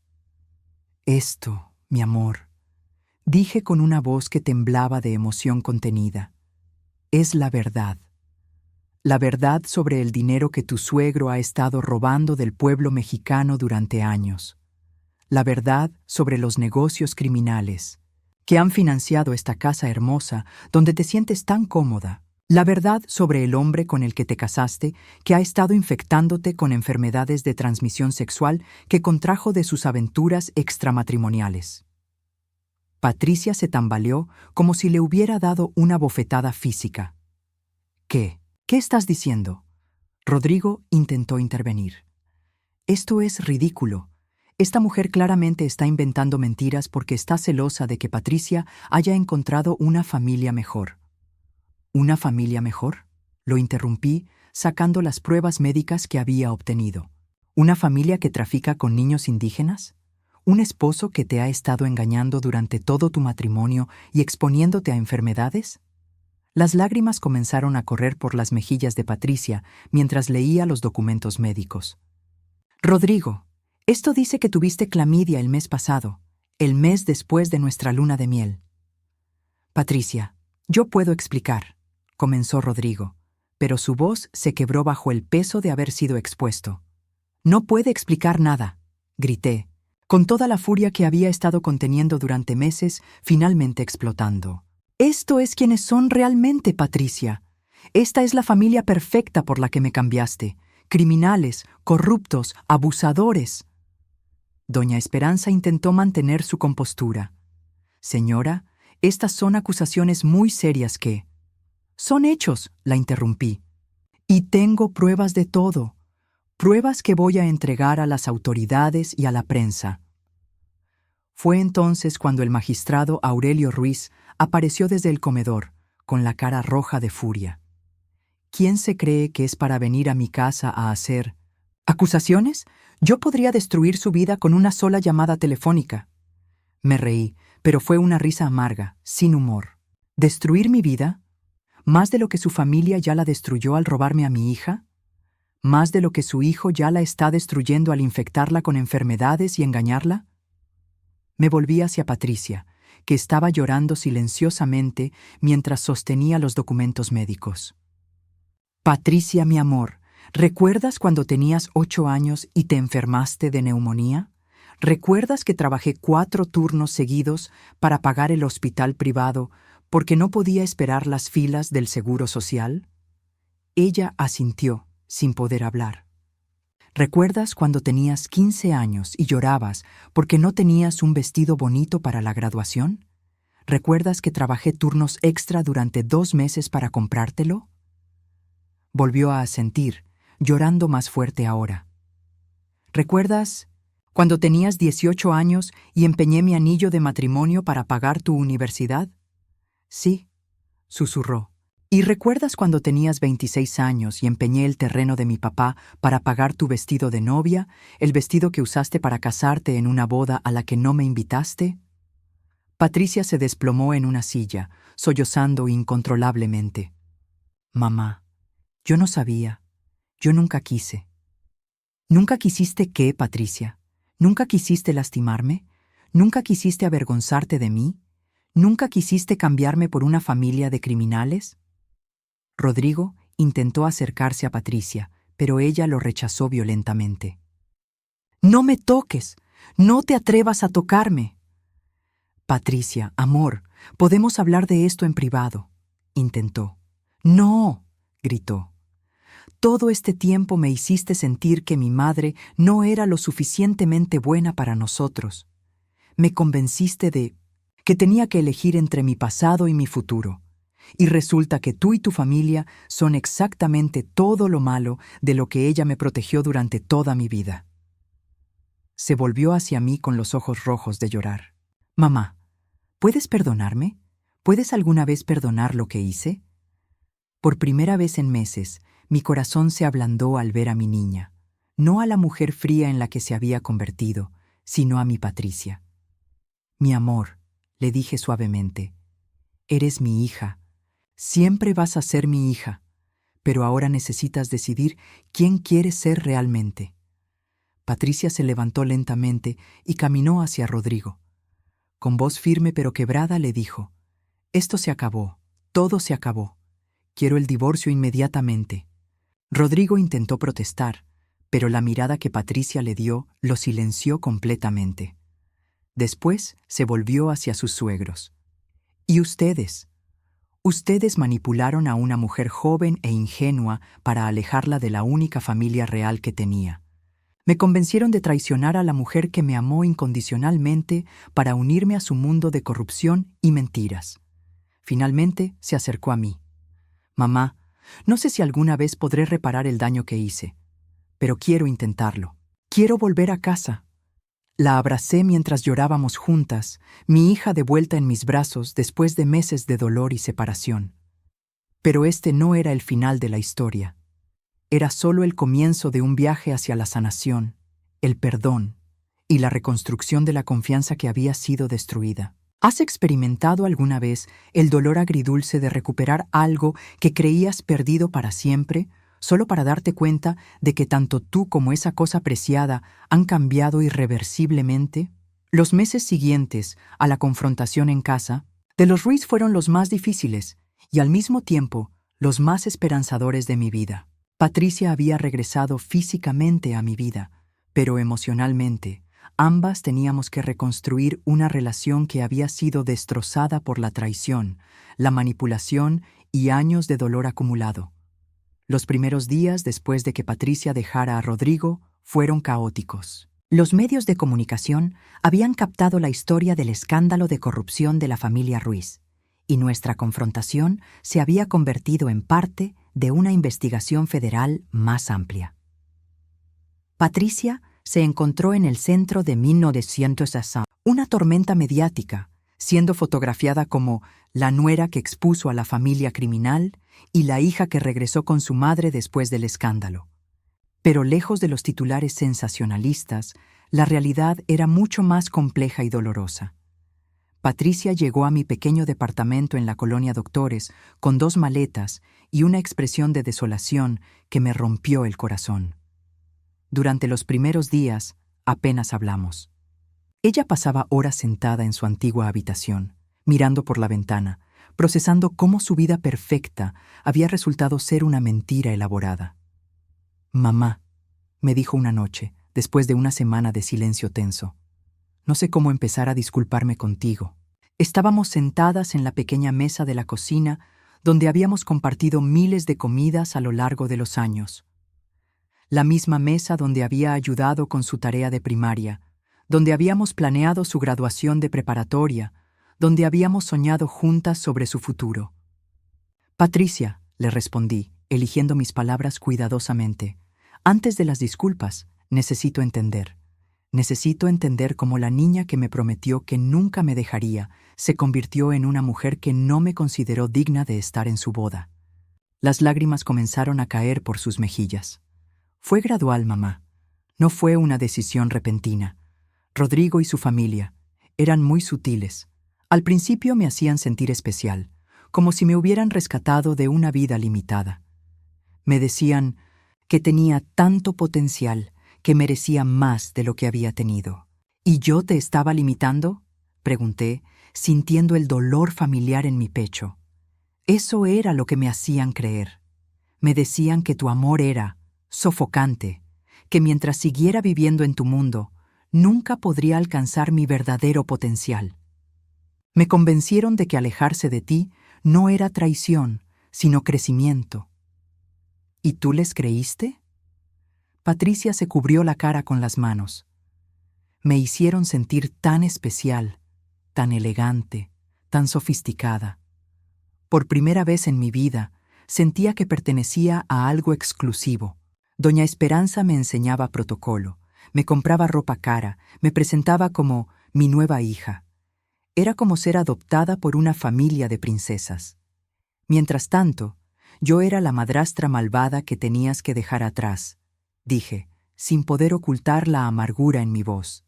«Esto, mi amor», dije con una voz que temblaba de emoción contenida, «es la verdad. La verdad sobre el dinero que tu suegro ha estado robando del pueblo mexicano durante años. La verdad sobre los negocios criminales que han financiado esta casa hermosa donde te sientes tan cómoda. La verdad sobre el hombre con el que te casaste que ha estado infectándote con enfermedades de transmisión sexual que contrajo de sus aventuras extramatrimoniales». Patricia se tambaleó como si le hubiera dado una bofetada física. «¿Qué? ¿Qué estás diciendo?» Rodrigo intentó intervenir. Esto es ridículo. Esta mujer claramente está inventando mentiras porque está celosa de que Patricia haya encontrado una familia mejor. ¿Una familia mejor? Lo interrumpí, sacando las pruebas médicas que había obtenido. ¿Una familia que trafica con niños indígenas? ¿Un esposo que te ha estado engañando durante todo tu matrimonio y exponiéndote a enfermedades? Las lágrimas comenzaron a correr por las mejillas de Patricia mientras leía los documentos médicos. Rodrigo, esto dice que tuviste clamidia el mes pasado, el mes después de nuestra luna de miel. Patricia, yo puedo explicar, comenzó Rodrigo, pero su voz se quebró bajo el peso de haber sido expuesto. No puede explicar nada, grité, con toda la furia que había estado conteniendo durante meses, finalmente explotando. Esto es quienes son realmente, Patricia. Esta es la familia perfecta por la que me cambiaste. Criminales, corruptos, abusadores. Doña Esperanza intentó mantener su compostura. Señora, estas son acusaciones muy serias que... Son hechos, la interrumpí. Y tengo pruebas de todo. Pruebas que voy a entregar a las autoridades y a la prensa. Fue entonces cuando el magistrado Aurelio Ruiz apareció desde el comedor, con la cara roja de furia. ¿Quién se cree que es para venir a mi casa a hacer acusaciones? Yo podría destruir su vida con una sola llamada telefónica. Me reí, pero fue una risa amarga, sin humor. ¿Destruir mi vida? ¿Más de lo que su familia ya la destruyó al robarme a mi hija? ¿Más de lo que su hijo ya la está destruyendo al infectarla con enfermedades y engañarla? Me volví hacia Patricia, que estaba llorando silenciosamente mientras sostenía los documentos médicos. Patricia, mi amor, ¿recuerdas cuando tenías 8 años y te enfermaste de neumonía? ¿Recuerdas que trabajé 4 turnos seguidos para pagar el hospital privado porque no podía esperar las filas del Seguro Social? Ella asintió, sin poder hablar. ¿Recuerdas cuando tenías 15 años y llorabas porque no tenías un vestido bonito para la graduación? ¿Recuerdas que trabajé turnos extra durante 2 meses para comprártelo? Volvió a asentir, llorando más fuerte ahora. ¿Recuerdas cuando tenías 18 años y empeñé mi anillo de matrimonio para pagar tu universidad? Sí, susurró. ¿Y recuerdas cuando tenías 26 años y empeñé el terreno de mi papá para pagar tu vestido de novia, el vestido que usaste para casarte en una boda a la que no me invitaste? Patricia se desplomó en una silla, sollozando incontrolablemente. Mamá, yo no sabía. Yo nunca quise. ¿Nunca quisiste qué, Patricia? ¿Nunca quisiste lastimarme? ¿Nunca quisiste avergonzarte de mí? ¿Nunca quisiste cambiarme por una familia de criminales? Rodrigo intentó acercarse a Patricia, pero ella lo rechazó violentamente. ¡No me toques! ¡No te atrevas a tocarme! Patricia, amor, podemos hablar de esto en privado, intentó. ¡No!, gritó. Todo este tiempo me hiciste sentir que mi madre no era lo suficientemente buena para nosotros. Me convenciste de que tenía que elegir entre mi pasado y mi futuro. Y resulta que tú y tu familia son exactamente todo lo malo de lo que ella me protegió durante toda mi vida. Se volvió hacia mí con los ojos rojos de llorar. Mamá, ¿puedes perdonarme? ¿Puedes alguna vez perdonar lo que hice? Por primera vez en meses, mi corazón se ablandó al ver a mi niña, no a la mujer fría en la que se había convertido, sino a mi Patricia. Mi amor, le dije suavemente, eres mi hija. Siempre vas a ser mi hija, pero ahora necesitas decidir quién quieres ser realmente. Patricia se levantó lentamente y caminó hacia Rodrigo. Con voz firme pero quebrada le dijo, «Esto se acabó, todo se acabó. Quiero el divorcio inmediatamente». Rodrigo intentó protestar, pero la mirada que Patricia le dio lo silenció completamente. Después se volvió hacia sus suegros. «¿Y ustedes? Ustedes manipularon a una mujer joven e ingenua para alejarla de la única familia real que tenía. Me convencieron de traicionar a la mujer que me amó incondicionalmente para unirme a su mundo de corrupción y mentiras. Finalmente se acercó a mí. Mamá, No sé si alguna vez podré reparar el daño que hice, pero quiero intentarlo. Quiero volver a casa. La abracé mientras llorábamos juntas, mi hija de vuelta en mis brazos después de meses de dolor y separación. Pero este no era el final de la historia. Era solo el comienzo de un viaje hacia la sanación, el perdón y la reconstrucción de la confianza que había sido destruida. ¿Has experimentado alguna vez el dolor agridulce de recuperar algo que creías perdido para siempre, solo para darte cuenta de que tanto tú como esa cosa preciada han cambiado irreversiblemente? Los meses siguientes a la confrontación en casa de los Ruiz fueron los más difíciles y al mismo tiempo los más esperanzadores de mi vida. Patricia había regresado físicamente a mi vida, pero emocionalmente, ambas teníamos que reconstruir una relación que había sido destrozada por la traición, la manipulación y años de dolor acumulado. Los primeros días después de que Patricia dejara a Rodrigo fueron caóticos. Los medios de comunicación habían captado la historia del escándalo de corrupción de la familia Ruiz, y nuestra confrontación se había convertido en parte de una investigación federal más amplia. Patricia se encontró en el centro de 1960, una tormenta mediática, siendo fotografiada como la nuera que expuso a la familia criminal y la hija que regresó con su madre después del escándalo. Pero lejos de los titulares sensacionalistas, la realidad era mucho más compleja y dolorosa. Patricia llegó a mi pequeño departamento en la colonia Doctores con 2 maletas y una expresión de desolación que me rompió el corazón. Durante los primeros días, apenas hablamos. Ella pasaba horas sentada en su antigua habitación, mirando por la ventana, procesando cómo su vida perfecta había resultado ser una mentira elaborada. «Mamá», me dijo una noche, después de una semana de silencio tenso, «no sé cómo empezar a disculparme contigo». Estábamos sentadas en la pequeña mesa de la cocina, donde habíamos compartido miles de comidas a lo largo de los años. La misma mesa donde había ayudado con su tarea de primaria, donde habíamos planeado su graduación de preparatoria, donde habíamos soñado juntas sobre su futuro. «Patricia», le respondí, eligiendo mis palabras cuidadosamente, «antes de las disculpas, necesito entender. Necesito entender cómo la niña que me prometió que nunca me dejaría se convirtió en una mujer que no me consideró digna de estar en su boda». Las lágrimas comenzaron a caer por sus mejillas. «Fue gradual, mamá. No fue una decisión repentina. Rodrigo y su familia eran muy sutiles. Al principio me hacían sentir especial, como si me hubieran rescatado de una vida limitada. Me decían que tenía tanto potencial, que merecía más de lo que había tenido». «¿Y yo te estaba limitando?», pregunté, sintiendo el dolor familiar en mi pecho. Eso era lo que me hacían creer. Me decían que tu amor era sofocante, que mientras siguiera viviendo en tu mundo, nunca podría alcanzar mi verdadero potencial. Me convencieron de que alejarse de ti no era traición, sino crecimiento. ¿Y tú les creíste? Patricia se cubrió la cara con las manos. Me hicieron sentir tan especial, tan elegante, tan sofisticada. Por primera vez en mi vida, sentía que pertenecía a algo exclusivo. Doña Esperanza me enseñaba protocolo, me compraba ropa cara, me presentaba como mi nueva hija. Era como ser adoptada por una familia de princesas. Mientras tanto, yo era la madrastra malvada que tenías que dejar atrás, dije, sin poder ocultar la amargura en mi voz.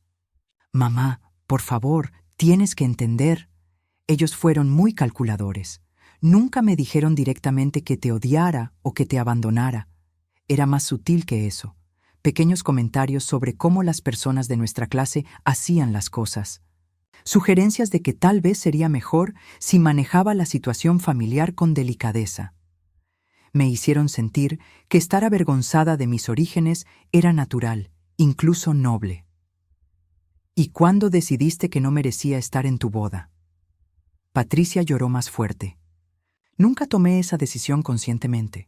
«Mamá, por favor, tienes que entender». Ellos fueron muy calculadores. Nunca me dijeron directamente que te odiara o que te abandonara. Era más sutil que eso. Pequeños comentarios sobre cómo las personas de nuestra clase hacían las cosas. Sugerencias de que tal vez sería mejor si manejaba la situación familiar con delicadeza. Me hicieron sentir que estar avergonzada de mis orígenes era natural, incluso noble. «¿Y cuándo decidiste que no merecía estar en tu boda?». Patricia lloró más fuerte. Nunca tomé esa decisión conscientemente.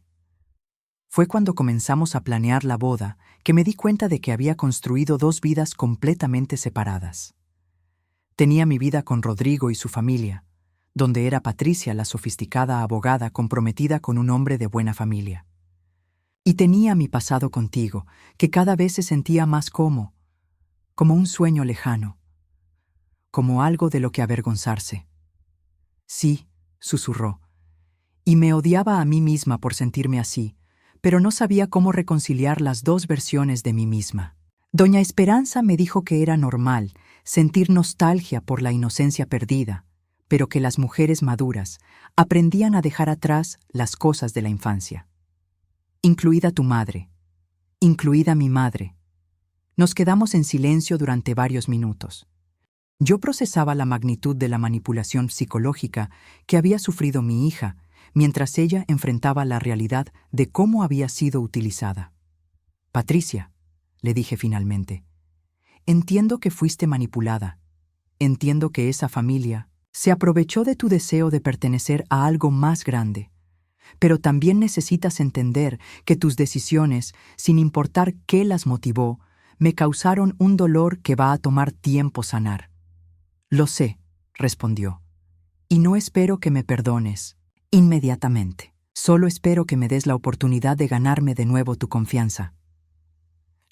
Fue cuando comenzamos a planear la boda que me di cuenta de que había construido 2 vidas completamente separadas. Tenía mi vida con Rodrigo y su familia, donde era Patricia la sofisticada abogada comprometida con un hombre de buena familia. Y tenía mi pasado contigo, que cada vez se sentía más como un sueño lejano, como algo de lo que avergonzarse. Sí, susurró, y me odiaba a mí misma por sentirme así, pero no sabía cómo reconciliar las dos versiones de mí misma. Doña Esperanza me dijo que era normal sentir nostalgia por la inocencia perdida, pero que las mujeres maduras aprendían a dejar atrás las cosas de la infancia. Incluida tu madre, incluida mi madre. Nos quedamos en silencio durante varios minutos. Yo procesaba la magnitud de la manipulación psicológica que había sufrido mi hija, mientras ella enfrentaba la realidad de cómo había sido utilizada. Patricia, le dije finalmente, entiendo que fuiste manipulada. Entiendo que esa familia se aprovechó de tu deseo de pertenecer a algo más grande. Pero también necesitas entender que tus decisiones, sin importar qué las motivó, me causaron un dolor que va a tomar tiempo sanar. Lo sé, respondió, y no espero que me perdones inmediatamente. Solo espero que me des la oportunidad de ganarme de nuevo tu confianza.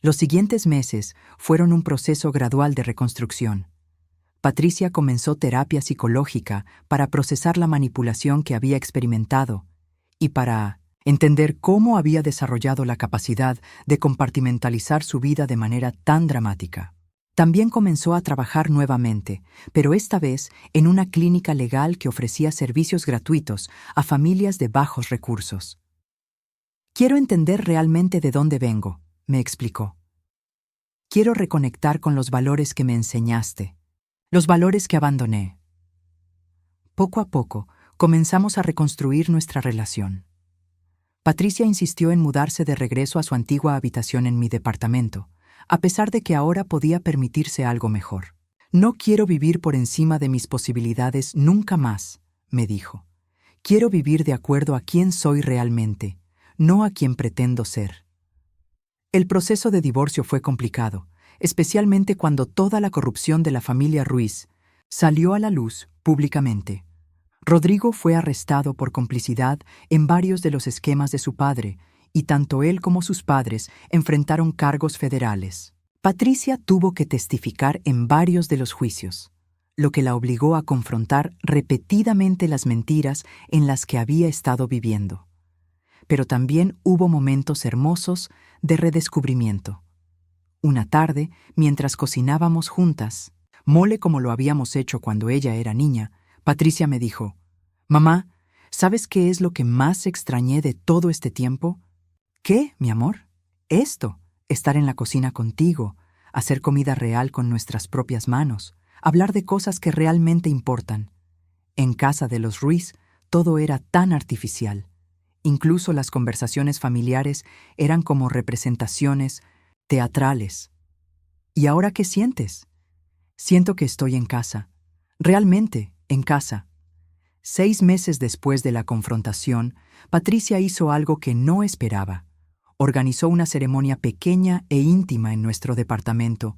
Los siguientes meses fueron un proceso gradual de reconstrucción. Patricia comenzó terapia psicológica para procesar la manipulación que había experimentado y para entender cómo había desarrollado la capacidad de compartimentalizar su vida de manera tan dramática. También comenzó a trabajar nuevamente, pero esta vez en una clínica legal que ofrecía servicios gratuitos a familias de bajos recursos. Quiero entender realmente de dónde vengo, me explicó. Quiero reconectar con los valores que me enseñaste, los valores que abandoné. Poco a poco, comenzamos a reconstruir nuestra relación. Patricia insistió en mudarse de regreso a su antigua habitación en mi departamento, a pesar de que ahora podía permitirse algo mejor. No quiero vivir por encima de mis posibilidades nunca más, me dijo. Quiero vivir de acuerdo a quién soy realmente, no a quien pretendo ser. El proceso de divorcio fue complicado, especialmente cuando toda la corrupción de la familia Ruiz salió a la luz públicamente. Rodrigo fue arrestado por complicidad en varios de los esquemas de su padre, y tanto él como sus padres enfrentaron cargos federales. Patricia tuvo que testificar en varios de los juicios, lo que la obligó a confrontar repetidamente las mentiras en las que había estado viviendo. Pero también hubo momentos hermosos de redescubrimiento. Una tarde, mientras cocinábamos juntas, mole como lo habíamos hecho cuando ella era niña, Patricia me dijo, «Mamá, ¿sabes qué es lo que más extrañé de todo este tiempo?» «¿Qué, mi amor?» «Esto, estar en la cocina contigo, hacer comida real con nuestras propias manos, hablar de cosas que realmente importan. En casa de los Ruiz, todo era tan artificial. Incluso las conversaciones familiares eran como representaciones teatrales. ¿Y ahora qué sientes?» «Siento que estoy en casa. Realmente, en casa». 6 meses después de la confrontación, Patricia hizo algo que no esperaba. Organizó una ceremonia pequeña e íntima en nuestro departamento,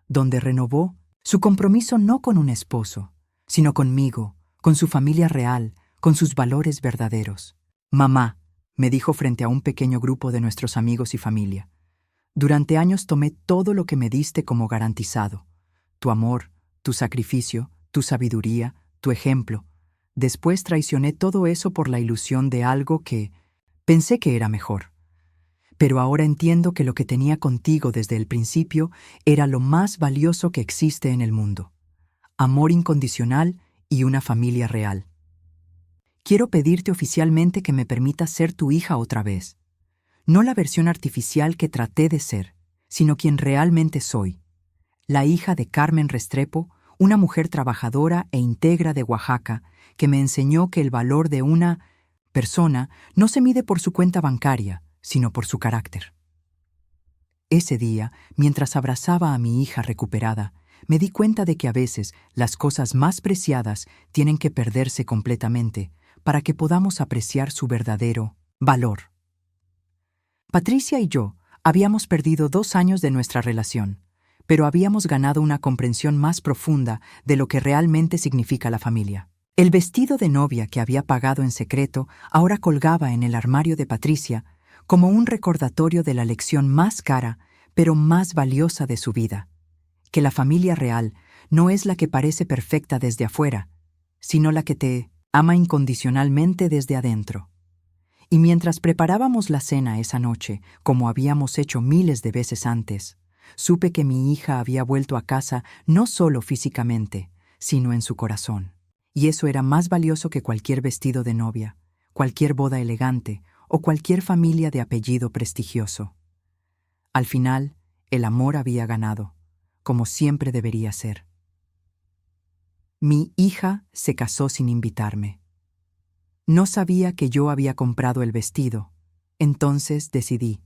donde renovó su compromiso no con un esposo, sino conmigo, con su familia real, con sus valores verdaderos. «Mamá», me dijo frente a un pequeño grupo de nuestros amigos y familia, «durante años tomé todo lo que me diste como garantizado. Tu amor, tu sacrificio, tu sabiduría, tu ejemplo. Después traicioné todo eso por la ilusión de algo que pensé que era mejor. Pero ahora entiendo que lo que tenía contigo desde el principio era lo más valioso que existe en el mundo. Amor incondicional y una familia real. Quiero pedirte oficialmente que me permitas ser tu hija otra vez. No la versión artificial que traté de ser, sino quien realmente soy. La hija de Carmen Restrepo, una mujer trabajadora e íntegra de Oaxaca, que me enseñó que el valor de una persona no se mide por su cuenta bancaria, sino por su carácter. Ese día, mientras abrazaba a mi hija recuperada, me di cuenta de que a veces las cosas más preciadas tienen que perderse completamente para que podamos apreciar su verdadero valor. Patricia y yo habíamos perdido 2 años de nuestra relación, pero habíamos ganado una comprensión más profunda de lo que realmente significa la familia. El vestido de novia que había pagado en secreto ahora colgaba en el armario de Patricia como un recordatorio de la lección más cara, pero más valiosa de su vida, que la familia real no es la que parece perfecta desde afuera, sino la que te ama incondicionalmente desde adentro. Y mientras preparábamos la cena esa noche, como habíamos hecho miles de veces antes, supe que mi hija había vuelto a casa no solo físicamente, sino en su corazón. Y eso era más valioso que cualquier vestido de novia, cualquier boda elegante o cualquier familia de apellido prestigioso. Al final, el amor había ganado, como siempre debería ser. Mi hija se casó sin invitarme. No sabía que yo había comprado el vestido, entonces decidí,